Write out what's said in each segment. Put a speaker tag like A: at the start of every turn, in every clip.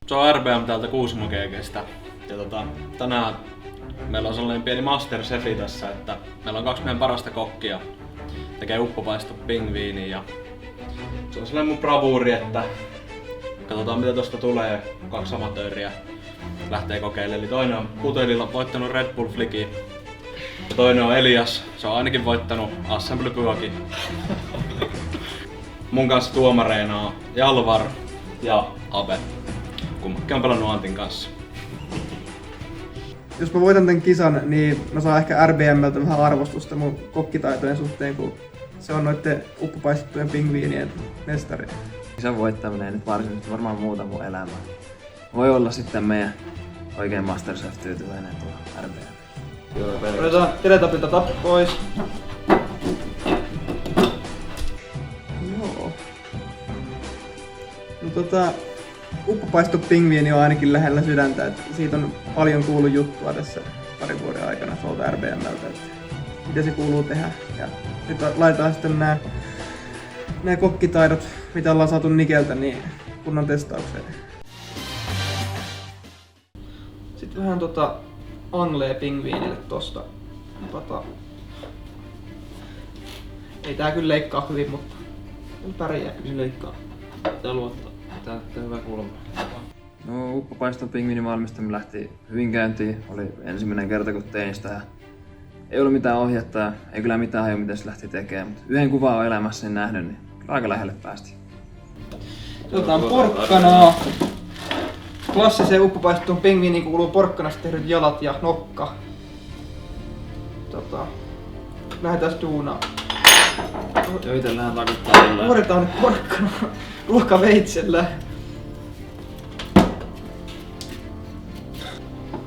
A: Se on RBM täältä Kuusamo GG:stä. Ja tänään meillä on sellainen pieni masterchefi tässä, että meillä on 2 meidän parasta kokkia. Tekee uppopaisto pingviiniin ja se on sellainen mun bravuuri, että katsotaan mitä tosta tulee. 2 amatööriä lähtee kokeilemaan. Eli toinen on Putelilla voittanut Red Bull Flickin. Ja toinen on Elias, se on ainakin voittanut Assembly Pyökin. Mun kanssa tuomareina on Jalvar ja Abe. Kummatkin on pelannut Antin kanssa.
B: Jos mä voitan tän kisan, niin mä saan ehkä RBMltä vähän arvostusta mun kokkitaitojen suhteen, kun se on noitten uppopaistettujen pingviinien mestari.
C: Kisan voittaminen ei nyt varsinaisesti varmaan muuta mun elämää. Voi olla sitten meidän oikein Masterchef tyytyväinen tuo RBM.
B: Otetaan Teletapilta tappi pois. Joo. No uppopaisto pingviini on ainakin lähellä sydäntä, että siitä on paljon kuullut juttua tässä parin vuoden aikana tuolta RBMltä, että mitä se kuuluu tehdä. Ja nyt laitetaan sitten nämä kokkitaidot, mitä ollaan saatu Nikeltä, niin kunnon testaukseen. Sitten vähän anglee pingviinille tosta. Ei tää kyllä leikkaa hyvin, mutta pärjää.
C: Kyllä leikkaa. Tää luottaa. Tää on hyvä kulma. No, uppopaiston pingviinin valmistaminen lähti hyvin käyntiin. Oli ensimmäinen kerta kun tein sitä. Ei ollut mitään ohjetta ja ei kyllä mitään haju mitä se lähti tekemään. Mutta yhden kuvan on elämässäni nähnyt, niin aika lähelle päästiin.
B: Otetaan porkkanaa. Klassiseen uppopaistoon pingviiniin kuuluu porkkanasta tehdyt jalat ja nokka. Lähdetään duunaan.
C: Joo, itsellähän takuttaa illään.
B: Vuodetaan nyt porkkana ruokaveitsellä.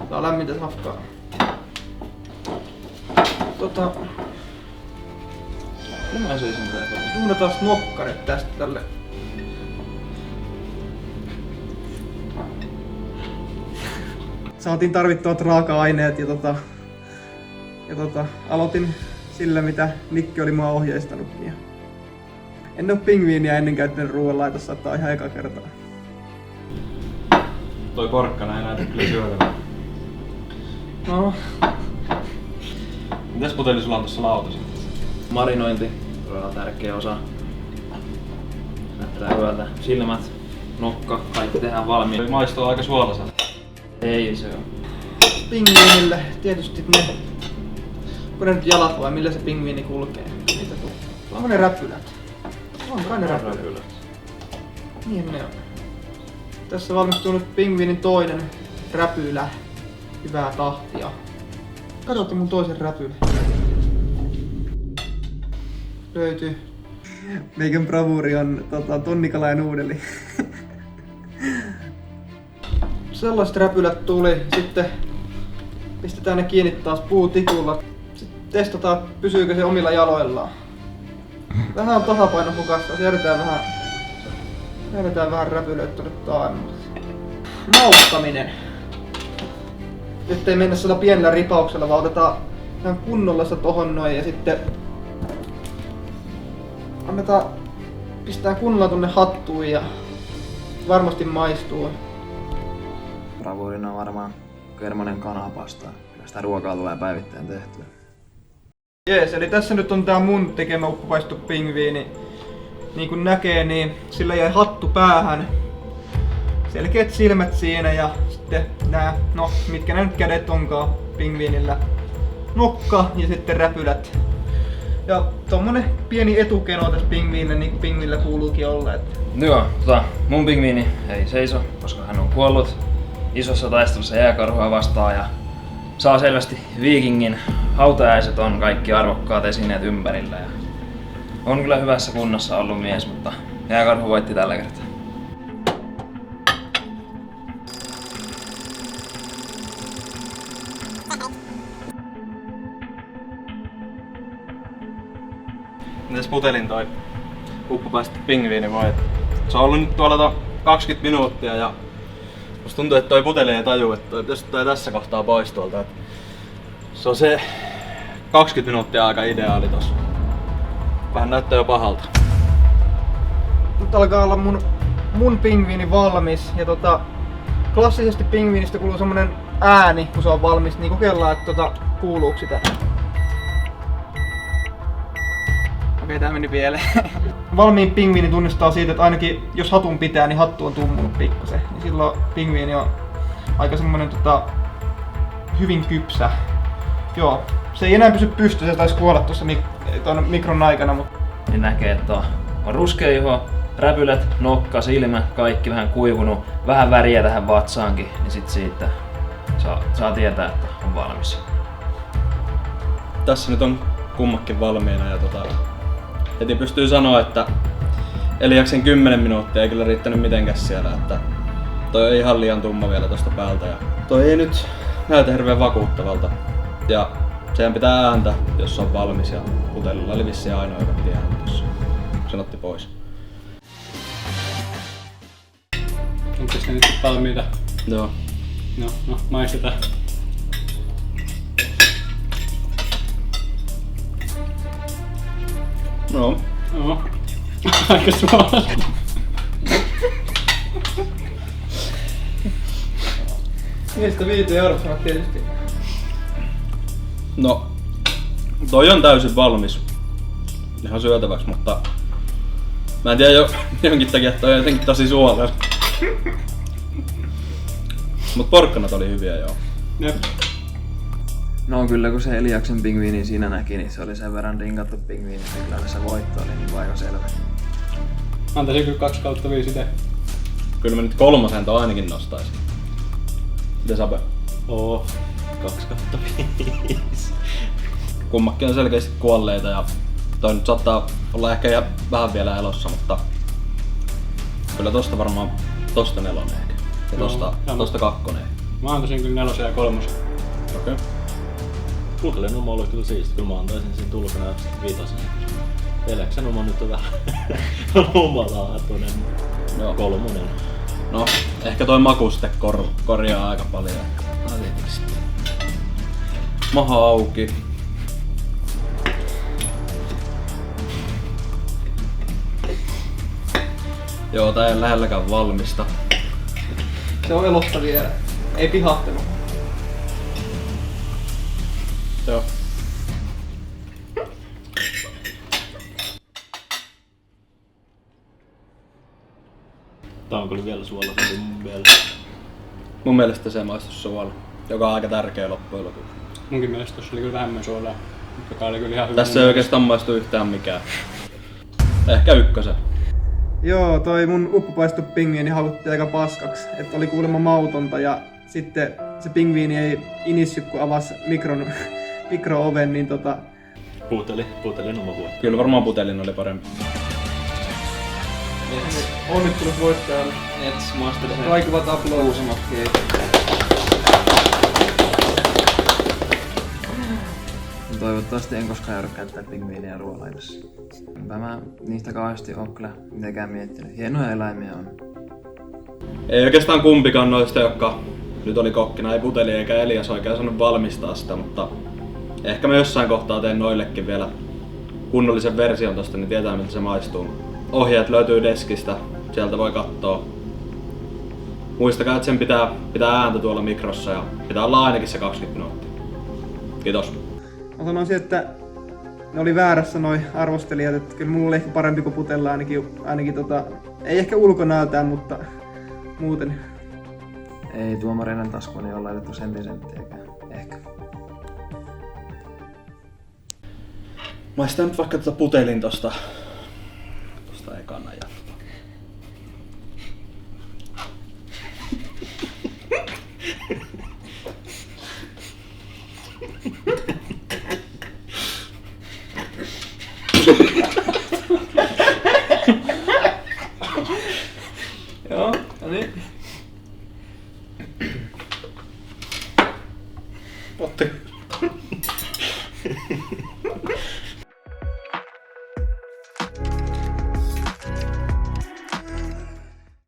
B: Tää on lämmintä safkaa.
C: Mä söisin tätä.
B: Duunataan nokkaret tästä tälle. Saatiin tarvittavat raaka-aineet ja aloitin sillä mitä Mikki oli mua ohjeistanutkin. Ja en oo pingviiniä ennen käyttänyt ruoanlaitossa, että on ihan eka kertaa.
A: Toi porkkana ei näytä kyllä syötävää.
B: No.
A: Mitäs Puteli sulla on tossa lautassa?
C: Marinointi, todella tärkeä osa. Näyttää hyvältä. Silmät, nokka, kaikki tehdään valmiin.
A: Maistuu aika suolaisella.
C: Ei se on.
B: Pingviinille tietysti ne. Onko ne nyt jalat vai millä se pingviini kulkee? Niitä tuu. Onko ne räpylät? Onko ne räpylät? Niin ne on. Tässä valmistuu nyt pingviinin toinen räpylä. Hyvää tahtia. Katsotte mun toisen räpylän. Löytyy. Meikän bravuuri on tonnikala ja nuudeli. Sellaiset räpylät tuli. Sitten pistetään ne kiinni taas puutikulla. Sitten testataan, pysyykö se omilla jaloillaan. Vähän on tasapaino hukassa. Jätetään vähän räpylöitä tuonne taemmalle. Maustaminen. Nyt ei mennä sillä pienellä ripauksella, vaan otetaan ihan kunnolla sitä tohon noin ja sitten pistää kunnolla tonne hattuun ja varmasti maistuu.
C: Bravuurina on varmaan kermonen kanapasta. Kyllä sitä ruokaa tulee päivittäin tehtyä.
B: Jees, eli tässä nyt on tää mun tekemä uppopaistu pingviini. Niin kuin näkee, niin sillä jäi hattu päähän. Selkeät silmät siinä ja sitten nää, no mitkä nää nyt kädet onkaan pingviinillä. Nokka ja sitten räpylät. Ja tommonen pieni etukeno tässä pingviinillä, niin kuin pingviinillä kuuluukin olla.
C: Joo, mun pingviini ei seiso, koska hän on kuollut isossa taistelussa jääkarhua vastaan ja saa selvästi viikingin hautajaiset on kaikki arvokkaat esineet ympärillä. Ja on kyllä hyvässä kunnossa ollut mies, mutta jääkarhu voitti tällä kertaa.
A: Mitäs Putelin toi uppopaistu pingviini voi? Se on ollut nyt tuolla 20 minuuttia ja Musta tuntuu, että toi puteli ei taju, että jos toi tässä kohtaa pois tuolta. Se on se 20 minuuttia aika ideaali tossa. Vähän näyttää jo pahalta.
B: Nyt alkaa olla mun pingviini valmis ja klassisesti pingviinistä kuuluu semmonen ääni kun se on valmis, niin kokeillaan, että kuuluuko sitä. Okei, tää meni pieleen. Valmiin pingviini tunnistaa siitä, että ainakin jos hatun pitää, niin hattu on tummunut pikkasen. Niin silloin pingviini on aika semmonen hyvin kypsä. Joo, se ei enää pysy pystyssä, se taisi kuolla tuossa mikron aikana, mutta...
C: Niin näkee, että on ruskea iho, räpylät, nokka, silmä, kaikki vähän kuivunut, vähän väriä tähän vatsaankin, niin sit siitä saa tietää, että on valmis.
A: Tässä nyt on kummakin valmiina ja heti pystyy sanoa, että Eliaksen 10 minuuttia ei kyllä riittänyt mitenkään siellä, että toi on ihan liian tumma vielä tosta päältä ja toi ei nyt näytä hirveän vakuuttavalta. Ja sehän pitää ääntä, jos se on valmis ja putelilla oli vissiin ainoa, joka piti ääntä tossa. Sen otti pois.
D: Onko ne nyt valmiita?
A: Joo.
D: No, maistetaan.
A: No.
D: No. Aika suolasta.
B: Niistä 5 euroa sanot tietysti.
A: No. Toi on täysin valmis. Ihan syötäväksi, mutta mä en tiedä jonkin takia, että toi on jotenkin tosi suolella. Mut porkkanat oli hyviä joo.
D: Jep.
C: No kyllä kun se Eliaksen pingviini siinä näki, niin se oli sen verran dinkattu pingviini, että kyllä se voitto oli niin aika selvä.
D: Antaisin kyllä 2/5 itse.
A: Kyllä mä nyt 3 ton ainakin nostaisin. Mitä Sape?
E: 2/5.
A: Kummakin on selkeästi kuolleita ja toi nyt saattaa olla ehkä ihan vähän vielä elossa, mutta kyllä tosta varmaan tosta 4 ehkä. Ja tosta 2 ehkä.
D: Mä antaisin kyllä 4 ja 3.
A: Okei.
E: Putelen oma oli kyllä siisti, kyllä mä antaisin sen tulkana 5. Eliaksen oma nyt on vähän humalaatuinen.
A: Joo.
E: 3.
A: No, ehkä toi makuste korjaa aika paljon. Maha auki. Joo, tää ei ole lähelläkään valmista.
B: Se on elossa vielä. Ei pihahtelu.
A: Joo.
E: Tää on kyllä vielä suolaisempi mun mielestä.
A: Mun mielestä se maistus suola, joka on aika tärkeä loppujen lopuksi.
D: Munkin mielestä tossa oli kyllä vähemmän suolaa, joka oli kyllä ihan hyvä.
A: Tässä ei oikeastaan maistu yhtään mikään. Ehkä 1.
B: Joo, toi mun uppopaistu pingviini haluttiin aika paskaksi. Että oli kuulemma mautonta ja sitten se pingviini ei inissy kun avasi mikro-oven, niin
E: Putelin oma vuotta.
A: Kyllä varmaan putelin oli parempi.
B: Onnittelut voittajalle.
C: Nets Master Chef.
B: Kaikuvat aplausimat.
C: Toivottavasti en koskaan joudu käyttää pingviiniä ruoanlaitossa. Enpä mä niistä kauheasti oo kyllä mitenkään miettinyt. Hienoja eläimiä on.
A: Ei oikeastaan kumpikaan noista, jotka nyt oli kokkina, ei puteli eikä Elias oikein saanut valmistaa sitä, mutta ehkä mä jossain kohtaa teen noillekin vielä kunnollisen version tosta, niin tietää miltä se maistuu. Ohjeet löytyy deskistä, sieltä voi kattoo. Muistakaa, että sen pitää ääntä tuolla mikrossa ja pitää olla ainakin se 20 minuuttia. Kiitos.
B: Mä sanoisin, että ne oli väärässä noi arvostelijat, että kyllä mulla oli ehkä parempi kuin putella ainakin ei ehkä ulkonäöltään, mutta muuten.
C: Ei tuomareiden taskuun ei ole laitettu senttiäkään. Ehkä.
A: Maistan nyt vaikka putelin tosta ekana ja...
B: Joo, no niin.